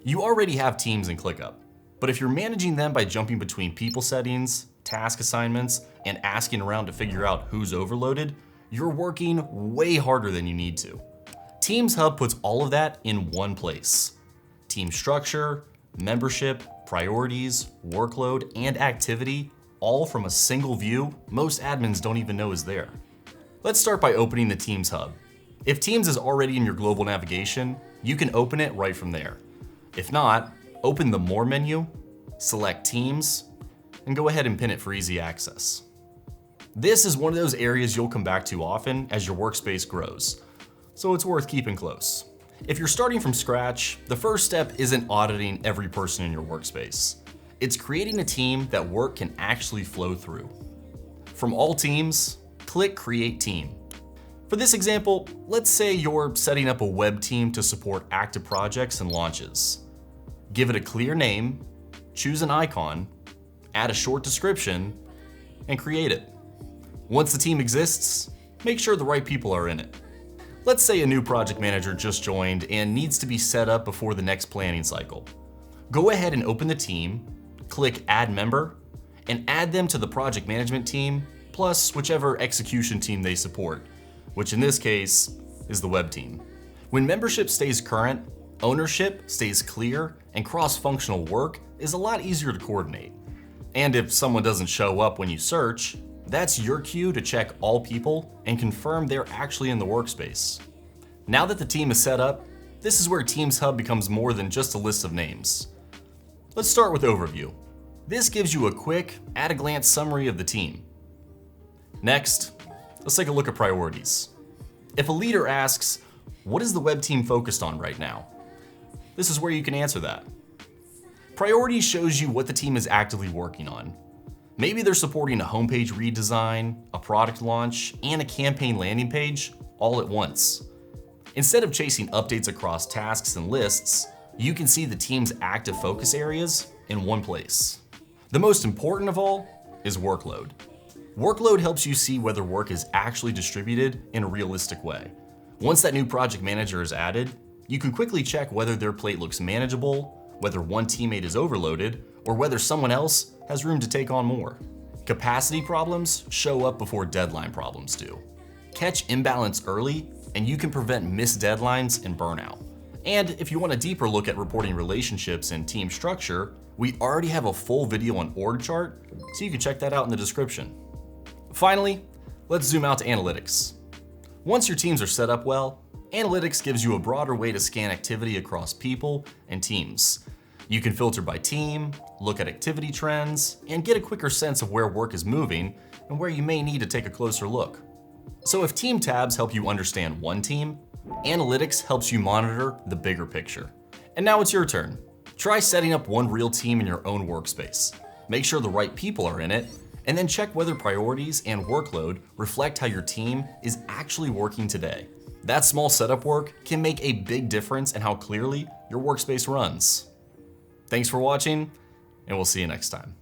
You already have teams in ClickUp, but if you're managing them by jumping between people settings, task assignments, and asking around to figure out who's overloaded, you're working way harder than you need to. Teams Hub puts all of that in one place. Team structure, membership, priorities, workload, and activity, all from a single view most admins don't even know is there. Let's start by opening the Teams Hub. If Teams is already in your global navigation, you can open it right from there. If not, open the More menu, select Teams, and go ahead and pin it for easy access. This is one of those areas you'll come back to often as your workspace grows, so it's worth keeping close. If you're starting from scratch, the first step isn't auditing every person in your workspace. It's creating a team that work can actually flow through. From all teams, click Create Team. For this example, let's say you're setting up a web team to support active projects and launches. Give it a clear name, choose an icon, add a short description, and create it. Once the team exists, make sure the right people are in it. Let's say a new project manager just joined and needs to be set up before the next planning cycle. Go ahead and open the team, click Add Member, and add them to the project management team, plus whichever execution team they support, which in this case is the web team. When membership stays current, ownership stays clear, and cross-functional work is a lot easier to coordinate. And if someone doesn't show up when you search, that's your cue to check all people and confirm they're actually in the workspace. Now that the team is set up, this is where Teams Hub becomes more than just a list of names. Let's start with Overview. This gives you a quick, at-a-glance summary of the team. Next, let's take a look at priorities. If a leader asks, what is the web team focused on right now? This is where you can answer that. Priorities shows you what the team is actively working on. Maybe they're supporting a homepage redesign, a product launch, and a campaign landing page all at once. Instead of chasing updates across tasks and lists, you can see the team's active focus areas in one place. The most important of all is workload. Workload helps you see whether work is actually distributed in a realistic way. Once that new project manager is added, you can quickly check whether their plate looks manageable, whether one teammate is overloaded, or whether someone else has room to take on more. Capacity problems show up before deadline problems do. Catch imbalance early, and you can prevent missed deadlines and burnout. And if you want a deeper look at reporting relationships and team structure, we already have a full video on org chart, so you can check that out in the description. Finally, let's zoom out to analytics. Once your teams are set up well, analytics gives you a broader way to scan activity across people and teams. You can filter by team, look at activity trends, and get a quicker sense of where work is moving and where you may need to take a closer look. So if team tabs help you understand one team, analytics helps you monitor the bigger picture. And now it's your turn. Try setting up one real team in your own workspace. Make sure the right people are in it, and then check whether priorities and workload reflect how your team is actually working today. That small setup work can make a big difference in how clearly your workspace runs. Thanks for watching, and we'll see you next time.